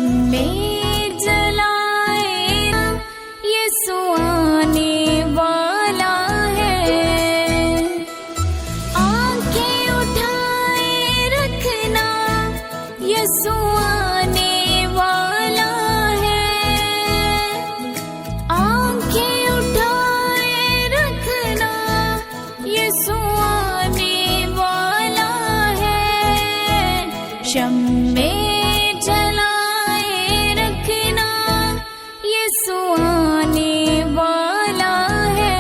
में जलाए यीशु आने वाला है। आंखें उठाए रखना यीशु आने वाला है। आंखें उठाए रखना यीशु आने वाला है। शम्मे जलाए रखना यीशु आने वाला है।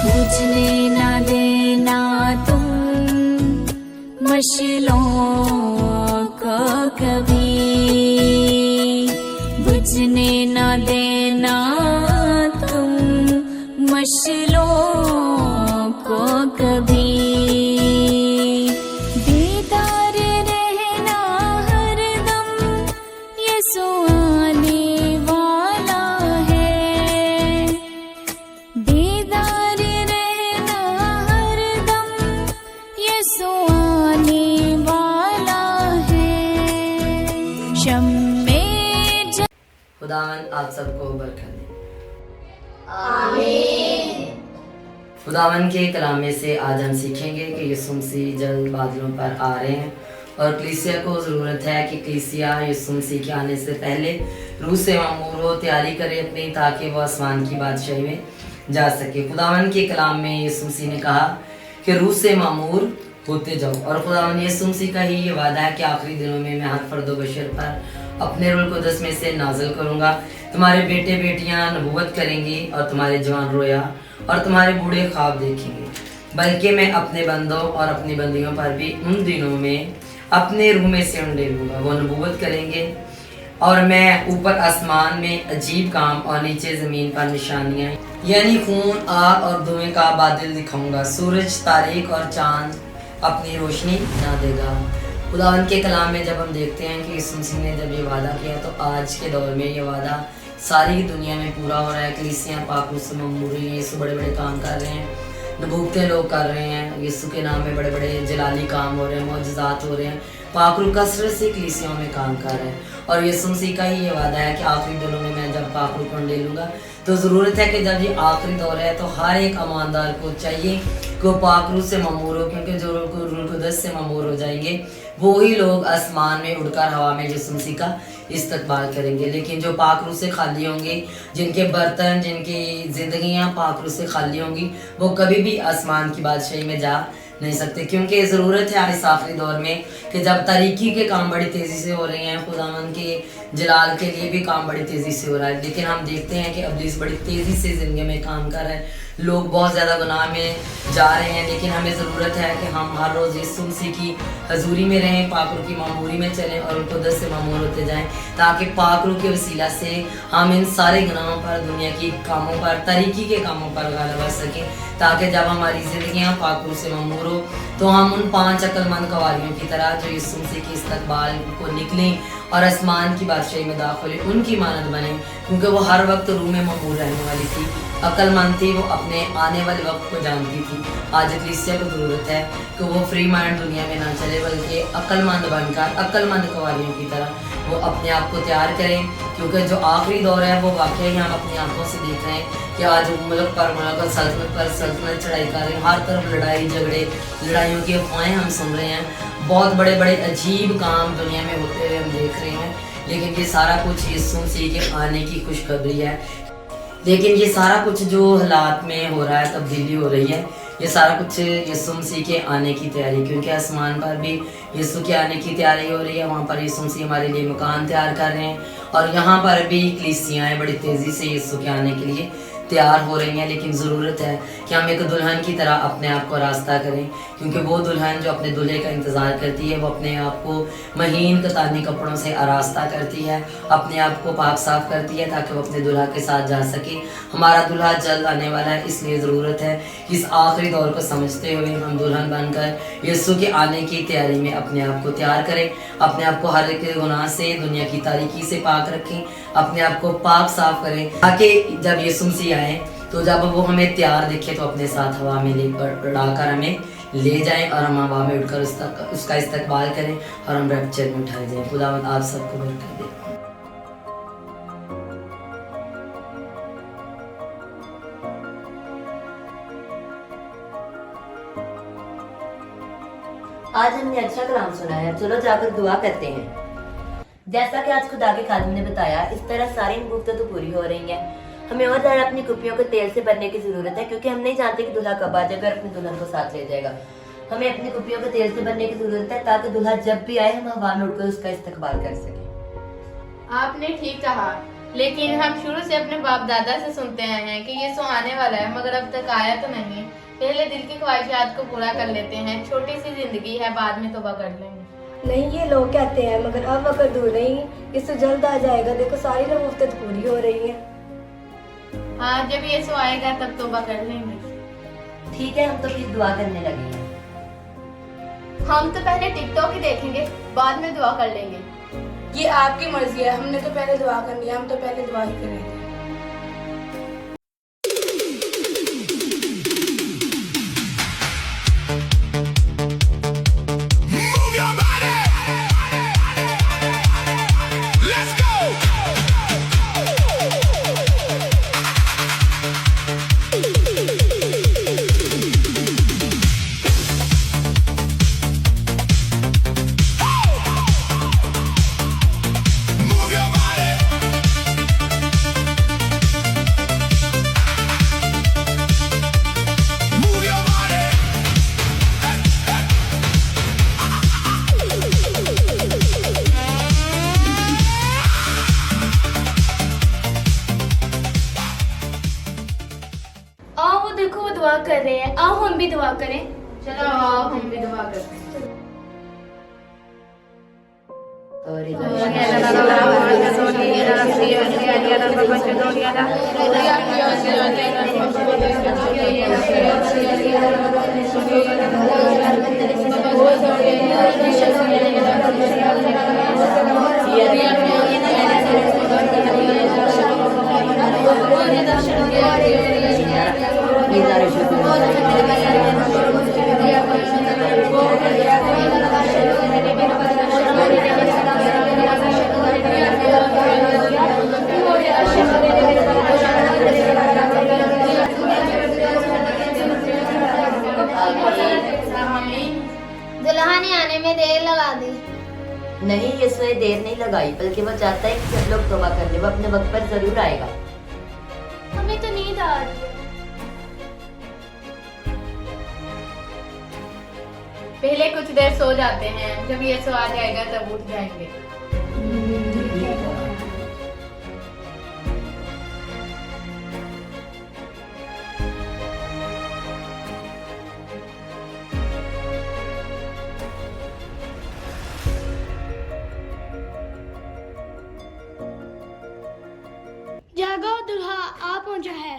बुझने न देना तुम मशालों को कभी, बुझने न देना तुम मशालों को कभी। बेदार रहना हरदम यीशु आने वाला है। बेदार रहना हरदम यीशु आने वाला है। शम्मे खुदावन आप सबको बरकत दे। खुदावन के कलामे से आज हम सीखेंगे कि यीशु मसीह जल्द बादलों पर आ रहे हैं और कलीसिया को ज़रूरत है कि कलीसिया यीशु मसीह के आने से पहले रूह से मामूर हो, तैयारी करे अपनी, ताकि वो आसमान की बादशाही में जा सके। खुदावन के कलाम में यीशु मसीह ने कहा कि रूह से मामूर होते जाओ, और खुदावन यीशु मसीह का ही ये वादा है कि आखिरी दिनों में मैं हर फर्द व बशर पर अपने रूह कुदस में से नाजिल करूंगा। तुम्हारे बेटे बेटियां नबूवत करेंगी और तुम्हारे जवान रोया और तुम्हारे बूढ़े ख्वाब देखेंगे। बल्कि मैं अपने बंदों और अपनी बंदियों पर भी उन दिनों में अपने रूह में से उंडेलूंगा। वो नबूवत करेंगे और मैं ऊपर आसमान में अजीब काम और नीचे ज़मीन पर निशानियाँ यानी खून, आग और धुएं का बादल दिखाऊंगा। सूरज, तारीख और चांद अपनी रोशनी ना देगा। खुदावन के कलाम में जब हम देखते हैं कि यीशु मसीह ने जब ये वादा किया, तो आज के दौर में ये वादा सारी दुनिया में पूरा हो रहा है। कलीसियाँ पाक रूह से ममूर हैं, यीशु बड़े बड़े काम कर रहे हैं, नबूवतें लोग कर रहे हैं, यीशु के नाम में बड़े बड़े जलाली काम हो रहे हैं, मौजज़ात हो रहे हैं। पाक रूह कसरत से कलीसियाओं में काम कर रहे हैं, और यीशु मसीह का ही ये वादा है कि आखिरी दिनों में मैं जब पाक रूह को ले लूँगा, तो ज़रूरत है कि जब ये आखिरी दौर है तो हर एक ईमानदार को चाहिए कि वो पाक रूह से ममूर हो, क्योंकि जो रूह कुदस से ममूर हो जाएंगे वो ही लोग आसमान में उड़कर हवा में यीशु मसीह का इस्तकबाल करेंगे। लेकिन जो पाक रूह से खाली होंगे, जिनके बर्तन, जिनकी ज़िंदगियाँ पाक रूह से खाली होंगी, वो कभी भी आसमान की बादशाही में जा नहीं सकते। क्योंकि ज़रूरत है इस आखिरी दौर में कि जब तरीकी के काम बड़ी तेज़ी से हो रहे हैं, खुदावन के जलाल के लिए भी काम बड़ी तेज़ी से हो रहा है, लेकिन हम देखते हैं कि इब्लीस बड़ी तेज़ी से ज़िंदगी में काम कर रहा है। लोग बहुत ज़्यादा गुनाह में जा रहे हैं, लेकिन हमें ज़रूरत है कि हम हर रोज़ यीशु मसीह की हजूरी में रहें, पाक रूह की मामूरी में चलें और कुदस से मामूर होते जाएं, ताकि पाक रूह के वसीला से हम इन सारे गुनाहों पर, दुनिया की कामों पर, तरीकी के कामों पर गालिब आ सकें, ताकि जब हमारी ज़िंदगियाँ पाक रूह से मामूर हो तो हम उन 5 अक्लमंद कवारियों की तरह जो यीशु मसीह के इस्तकबाल को निकलें और आसमान की बादशाही में दाखिल हों, उनकी मानद बने, क्योंकि वो हर वक्त रूह में ममूर रहने वाली थी, अक्लमंद थी, वो अपने आने वाले वक्त को जानती थी। आज कलीसिया को ज़रूरत है कि वो फ्री माइंड दुनिया में ना चले, बल्कि अक्लमंद बनकर अक्लमंद कवारियों की तरह वो अपने आप को तैयार करें, क्योंकि जो आखिरी दौर है वो वाकई हम अपनी आंखों से देख रहे हैं कि आज मुल्क पर मुल्क, सल्तनत पर सल्तनत चढ़ाई कर रहे हैं। हर तरफ लड़ाई झगड़े, लड़ाइयों की अफवाहें हम सुन रहे हैं। बहुत बड़े बड़े अजीब काम दुनिया में होते हुए हम देख रहे हैं, लेकिन ये सारा कुछ यीशु मसीह के आने की खुशखबरी है। लेकिन ये सारा कुछ जो हालात में हो रहा है, तब्दीली हो रही है, ये सारा कुछ यीशु मसीह के आने की तैयारी, क्योंकि आसमान पर भी यीशु के आने की तैयारी हो रही है। वहाँ पर यीशु मसीह हमारे लिए मकान तैयार कर रहे हैं, और यहाँ पर भी कलीसियाएँ बड़ी तेज़ी से यीशु के आने के लिए तैयार हो रही हैं, लेकिन ज़रूरत है कि हम एक दुल्हन की तरह अपने आप को रास्ता करें, क्योंकि वो दुल्हन जो अपने दूल्हे का इंतज़ार करती है वो अपने आप को महीन कतानी कपड़ों से आरास्ता करती है, अपने आप को पाक साफ करती है ताकि वो अपने दूल्हा के साथ जा सके। हमारा दूल्हा जल्द आने वाला है, इसलिए ज़रूरत है कि इस आखिरी दौर को समझते हुए हम दुल्हन बनकर यीशु के आने की तैयारी में अपने आप को तैयार करें, अपने आप को हर एक गुनाह से, दुनिया की तारीकी से पाक रखें, अपने आप को पाक साफ करें, ताकि जब यीशु मसीह आए तो जब वो हमें तैयार दिखे तो अपने साथ हवा में उड़ाकर हमें ले जाएं और हम हवा में उड़कर उसका इस्तकबाल करें और हम रैप्चर में उठाए जाएं। खुदावंद आप सबको बरकत दे। आज हमने अच्छा कलाम सुना है, चलो जाकर दुआ करते हैं। जैसा कि आज खुदा के खादिम ने बताया, इस तरह सारी नबूवतें तो पूरी हो रही हैं। हमें और ज्यादा अपनी कुप्पियों को तेल से भरने की जरूरत है, क्योंकि हम नहीं जानते कि दूल्हा कब आ जाएगा और अपनी दुल्हन को साथ ले जाएगा। हमें अपनी कुप्पियों को तेल से भरने की जरूरत है ताकि दूल्हा जब भी आए हम हवा में उड़कर उसका इस्तकबाल कर सकें। आपने ठीक कहा, लेकिन हम शुरू से अपने बाप दादा से सुनते आए हैं कि यीशु आने वाला है, मगर अब तक आया तो नहीं। पहले दिल की ख्वाहिशात को पूरा कर लेते हैं, छोटी सी जिंदगी है, बाद में तौबा कर लेंगे। नहीं, ये लोग कहते हैं, मगर अब वक्त दूर नहीं, इससे जल्द आ जाएगा। देखो सारी नबूवतें तो पूरी हो रही हैं। हाँ, जब यीशु आएगा तब तौबा कर लेंगे। ठीक है, हम तो फिर दुआ करने लगे हैं। हम तो पहले टिकटॉक ही देखेंगे, बाद में दुआ कर लेंगे। ये आपकी मर्जी है, हमने तो पहले दुआ करनी है, हम तो पहले दुआ ही करेंगे। देखो वो दुआ कर रहे हैं, आओ हम भी दुआ करें। चलो आओ हम भी दुआ करते हैं। दुल्हा ने आने में देर लगा दी। नहीं, यीशु ने देर नहीं लगाई, बल्कि वो चाहता है कि सब लोग तौबा कर ले। वो अपने वक्त पर जरूर आएगा। हमें तो नींद आ रही है। पहले कुछ देर सो जाते हैं, जब यीशु आ जाएगा तब उठ जाएंगे। जागो, दुल्हा आ पहुंचा है।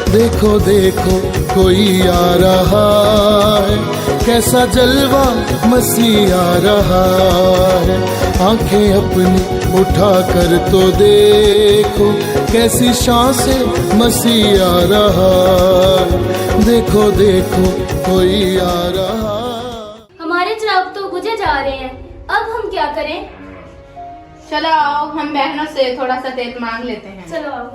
देखो देखो कोई आ रहा है, कैसा जलवा मसीह आ रहा है। आंखें अपनी उठा कर तो देखो, कैसी शान से मसीह आ रहा है। देखो देखो कोई आ रहा। हमारे चिराग तो बुझे जा रहे हैं, अब हम क्या करें? चलो आओ हम बहनों से थोड़ा सा तेल मांग लेते हैं। चलो आओ।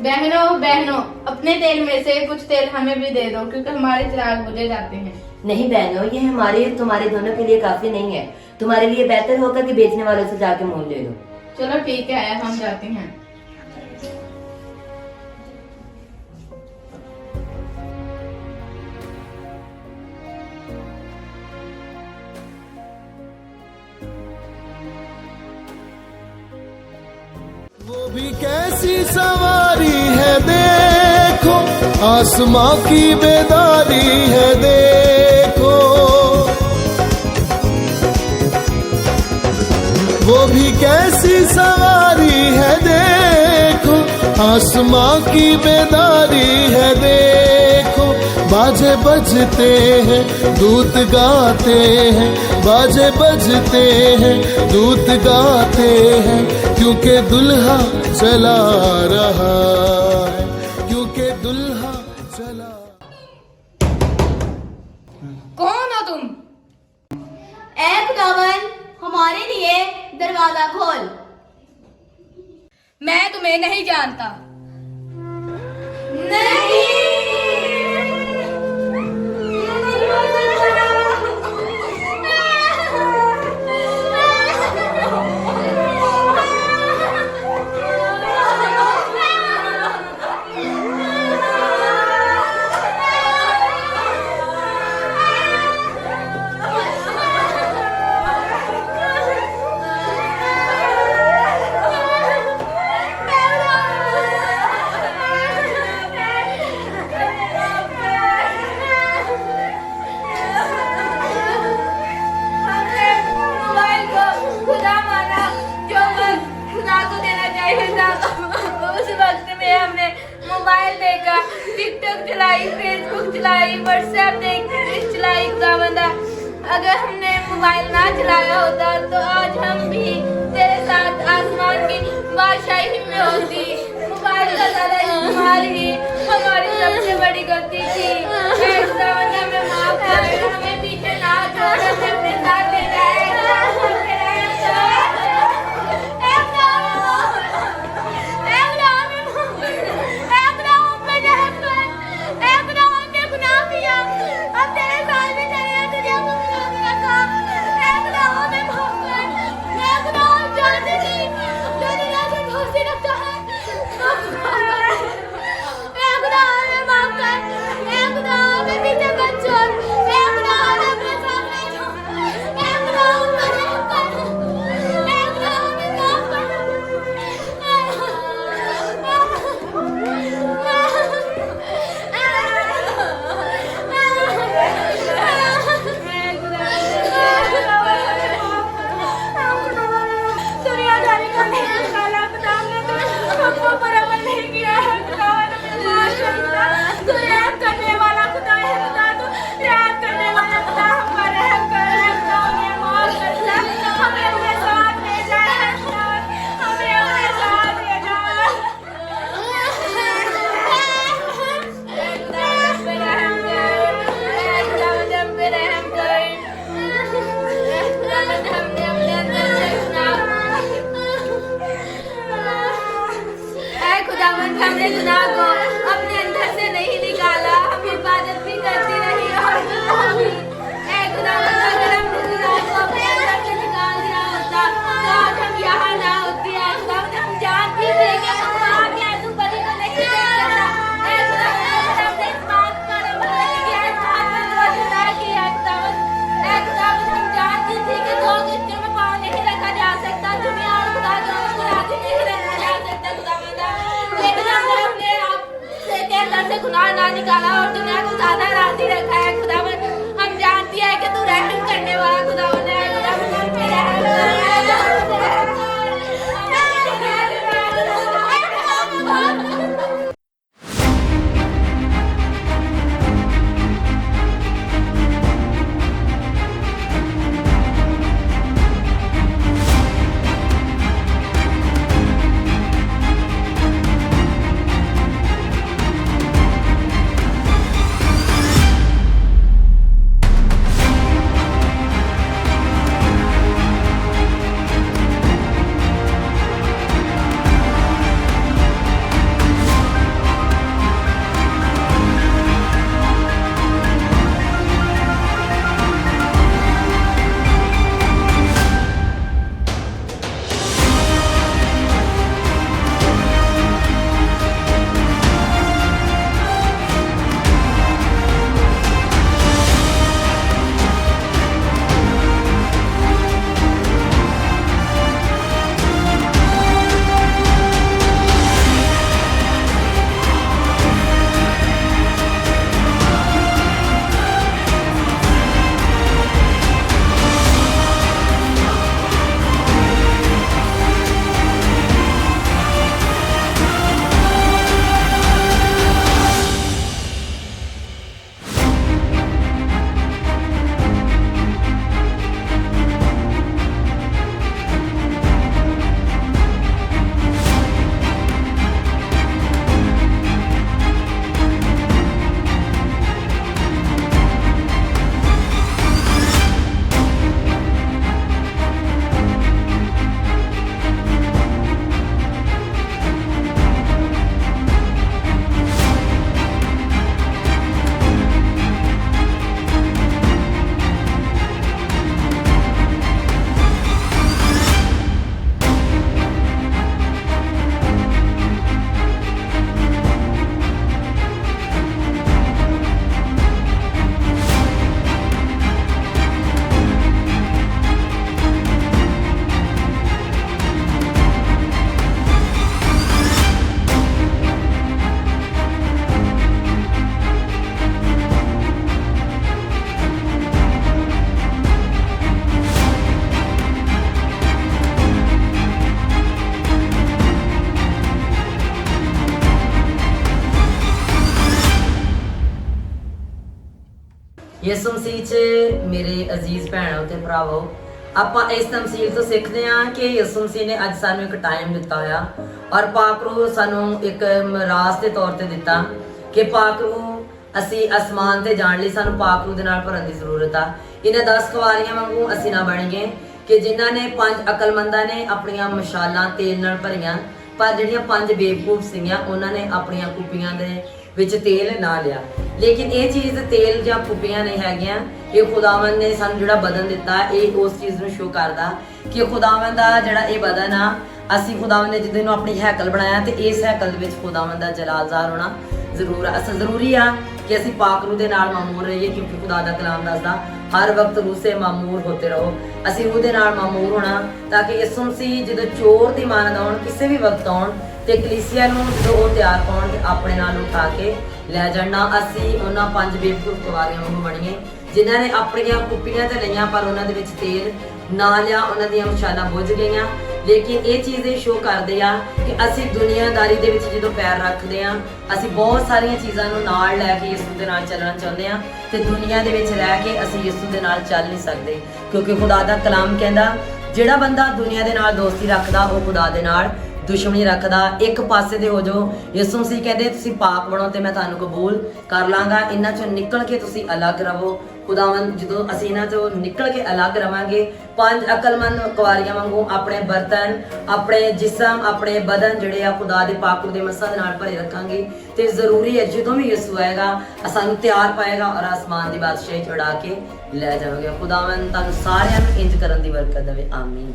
बहनों अपने तेल में से कुछ तेल हमें भी दे दो, क्योंकि हमारे चिराग बुझे जाते हैं। नहीं बहनों, ये हमारे और तुम्हारे दोनों के लिए काफी नहीं है। तुम्हारे लिए बेहतर होगा कि बेचने वालों से जाके मोल ले लो। चलो ठीक है, हम जाते हैं। भी कैसी सवारी है देखो, आसमां की बेदारी है देखो। वो भी कैसी सवारी है देखो, आसमां की बेदारी है देखो। बाजे बजते हैं दूत गाते हैं, बाजे बजते हैं दूत गाते हैं, क्योंकि दुल्हा चला रहा है, क्योंकि दुल्हा चला। कौन हो तुम? ऐ खुदावन, हमारे लिए दरवाजा खोल। मैं तुम्हें नहीं जानता। नहीं। मोबाइल देखा, टिकटॉक चलाई, फेसबुक चलाई, व्हाट्सएप चलाई। खुदावंदा, अगर हमने मोबाइल ना चलाया होता तो आज हम भी तेरे साथ आसमान की बादशाही में होती। मोबाइल का ज्यादा इस्तेमाल ही हमारी सबसे बड़ी गलती थी। खुदावंदा, हमें माफ कर, हमें पीछे ना छोड़, हमें अपने साथ ले जाए। हमने गुनाह को अपने अंदर से नहीं निकाला, हम इबादत भी करती रही और खुदावंद, अगर हमने गुनाह को अपने अंदर से निकाल दिया होता तो आज हम यहाँ ना होती। खुदावंद, हम जानती थे कि हम आप या तू बलि को नहीं देख सकता। खुदावंद, हमने इस बात पर अमल नहीं किया, इस बात पर तवज्जो ना किया। खुदावंद, हम जानती थी कि दो गिट्टियों में पाँव नहीं रखा जा सकता, दुनिया और खुदा दोनों को राजी नहीं रखा जा सकता। खुदावंद, लेकिन हमने आपसे के अंदर से गुनाह ना निकाला और दुनिया को ज्यादा राजी रखा है। खुदावंद, हम जानती है कि तू रहम करने वाला खुदावंद है। खुदावंद, हम पे रहम कर। ਯਿਸੂ ਮਸੀਹ 'ਚ ਮੇਰੇ ਅਜ਼ੀਜ਼ ਭੈਣੋ ਤੇ ਭਰਾਵੋ, ਆਪਾਂ ਇਸ ਤਮਸੀਲ ਤੋਂ ਸਿੱਖਦੇ ਹਾਂ ਕਿ ਯਿਸੂ ਮਸੀਹ ਨੇ ਅੱਜ ਸਾਨੂੰ ਇੱਕ ਟਾਈਮ ਦਿੱਤਾ ਹੋਇਆ ਔਰ ਪਾਕ ਰੂਹ ਸਾਨੂੰ ਇੱਕ ਮਿਰਾਸ ਦੇ ਤੌਰ ਤੇ ਦਿੱਤਾ ਕਿ ਪਾਕ ਰੂਹ ਅਸੀਂ ਅਸਮਾਨ ਤੇ ਜਾਣ ਲਈ ਸਾਨੂੰ ਪਾਕ ਰੂਹ ਦੇ ਨਾਲ ਭਰਨ ਦੀ ਜ਼ਰੂਰਤ ਆ। ਇਹਨਾਂ 10 ਕੁਆਰੀਆਂ ਵਾਂਗੂ ਅਸੀਂ ਨਾ ਬਣੀਏ ਕਿ ਜਿਨ੍ਹਾਂ ਨੇ 5 ਅਕਲਮੰਦਾਂ ਨੇ ਆਪਣੀਆਂ ਮਸ਼ਾਲਾਂ ਤੇਲ ਨਾਲ ਭਰੀਆਂ, ਪਰ ਜਿਹੜੀਆਂ 5 ਬੇਵਕੂਫ ਸੀਗੀਆਂ ਉਹਨਾਂ ਨੇ ਆਪਣੀਆਂ ਕੁੱਪੀਆਂ ਦੇ ਵਿੱਚ ਤੇਲ ਨਾ ਲਿਆ। ਲੇਕਿਨ ਇਹ ਚੀਜ਼ ਤੇਲ ਜਾਂ ਕੁੱਪੀਆਂ ਨਹੀਂ ਹੈਗੀਆਂ, ਇਹ ਖੁਦਾਵੰਦ ਨੇ ਸਾਨੂੰ ਜਿਹੜਾ ਬਦਨ ਦਿੱਤਾ ਇਹ ਉਸ ਚੀਜ਼ ਨੂੰ ਸ਼ੋ ਕਰਦਾ ਕਿ ਖੁਦਾਵੰਦ ਦਾ ਜਿਹੜਾ ਇਹ ਬਦਨ ਆ, ਅਸੀਂ ਖੁਦਾਵੰਦ ਨੇ ਜਿਹਦੇ ਨੂੰ ਆਪਣੀ ਹੈਕਲ ਬਣਾਇਆ ਤੇ ਇਸ ਹੈਕਲ ਦੇ ਵਿੱਚ ਖੁਦਾਵੰਦ ਦਾ ਜਲਾਲ ਜ਼ਾਹਰ ਹੋਣਾ ਜ਼ਰੂਰੀ ਆ ਕਿ ਅਸੀਂ ਪਾਕ ਰੂਹ ਦੇ ਨਾਲ ਮਾਮੂਰ ਰਹੀਏ, ਕਿਉਂਕਿ ਖੁਦਾ ਦਾ ਕਲਾਮ ਦੱਸਦਾ ਹਰ ਵਕਤ ਰੂਹ ਸੇ ਮਾਮੂਰ ਹੋਤੇ ਰਹੋ। ਅਸੀਂ ਰੂਹ ਦੇ ਨਾਲ ਮਾਮੂਰ ਹੋਣਾ ਤਾਂ ਕਿ ਯਿਸੂ ਮਸੀਹ ਜਦੋਂ ਚੋਰ ਦੀ ਮਾਨਦ ਆਉਣ, ਕਿਸੇ ਵੀ ਵਕਤ ਆਉਣ ਤੇ ਕਲੀਸਿਆ ਨੂੰ ਜਦੋਂ ਉਹ ਤਿਆਰ ਪਾਉਣ ਤੇ ਆਪਣੇ ਨਾਲ ਉਠਾ ਕੇ ਲੈ ਜਾਣਾ। ਅਸੀਂ ਉਹਨਾਂ 5 ਬੇਵਕੂਫ ਕੁਆਰੀਆਂ ਵਾਂਗੂ ਬਣੀਏ ਜਿਨ੍ਹਾਂ ਨੇ ਆਪਣੀਆਂ ਕੁੱਪੀਆਂ ਤੇ ਲਈਆਂ ਪਰ ਉਹਨਾਂ ਦੇ ਵਿੱਚ ਤੇਲ ਨਾ ਲਿਆ, ਉਹਨਾਂ ਦੀਆਂ ਮਸ਼ਾਲਾਂ ਬੁਝ ਗਈਆਂ। ਲੇਕਿਨ ਇਹ ਚੀਜ਼ ਇਹ ਸ਼ੋ ਕਰਦੇ ਆ ਕਿ ਅਸੀਂ ਦੁਨੀਆਦਾਰੀ ਦੇ ਵਿੱਚ ਜਦੋਂ ਪੈਰ ਰੱਖਦੇ ਆ, ਅਸੀਂ ਬਹੁਤ ਸਾਰੀਆਂ ਚੀਜ਼ਾਂ ਨੂੰ ਨਾਲ ਲੈ ਕੇ ਯਿਸੂ ਦੇ ਨਾਲ ਚੱਲਣਾ ਚਾਹੁੰਦੇ ਆ ਤੇ ਦੁਨੀਆ ਦੇ ਵਿੱਚ ਰਹਿ ਕੇ ਅਸੀਂ ਯਿਸੂ ਦੇ ਨਾਲ ਚੱਲ ਨਹੀਂ ਸਕਦੇ, ਕਿਉਂਕਿ ਖੁਦਾ ਦਾ ਕਲਾਮ ਕਹਿੰਦਾ ਜਿਹੜਾ ਬੰਦਾ ਦੁਨੀਆ ਦੇ ਨਾਲ ਦੋਸਤੀ ਰੱਖਦਾ ਉਹ ਖੁਦਾ ਦੇ ਨਾਲ ਦੁਸ਼ਮਣੀ ਰੱਖਦਾ। ਇੱਕ ਪਾਸੇ ਦੇ ਹੋ ਜਾਓ। ਯਿਸੂ ਮਸੀਹ ਕਹਿੰਦੇ ਤੁਸੀਂ ਪਾਕ ਬਣੋ ਤੇ ਮੈਂ ਤੁਹਾਨੂੰ ਕਬੂਲ ਕਰ ਲਾਂਗਾ। ਇਹਨਾਂ ਚੋਂ ਨਿਕਲ ਕੇ ਤੁਸੀਂ ਅਲੱਗ ਰਹੋ। ਖੁਦਾਵੰਦ ਜਦੋਂ ਅਸੀਂ ਇਹਨਾਂ ਤੋਂ ਨਿਕਲ ਕੇ ਅਲੱਗ ਰਵਾਂਗੇ, 5 ਅਕਲਮੰਦ ਕੁਆਰੀਆਂ ਵਾਂਗੂ ਆਪਣੇ ਬਰਤਨ, ਆਪਣੇ ਜਿਸਮ, ਆਪਣੇ ਬਦਨ ਜਿਹੜੇ ਆ ਖੁਦਾ ਦੇ ਪਾਕ ਰੂਹ ਦੇ ਮਸਾਂ ਦੇ ਨਾਲ ਭਰੇ ਰੱਖਾਂਗੇ ਤੇ ਜ਼ਰੂਰੀ ਹੈ ਜਦੋਂ ਵੀ ਯਿਸੂ ਆਏਗਾ ਸਾਨੂੰ ਤਿਆਰ ਪਾਏਗਾ ਔਰ ਆਸਮਾਨ ਦੀ ਬਾਦਸ਼ਾਹੀ ਚੜਾ ਕੇ ਲੈ ਜਾਵੇਗਾ। ਖੁਦਾਵੰਦ ਤੁਹਾਨੂੰ ਸਾਰਿਆਂ ਨੂੰ ਇੰਜ ਕਰਨ ਦੀ ਬਰਕਤ ਦੇਵੇ। ਆਮੀਨ।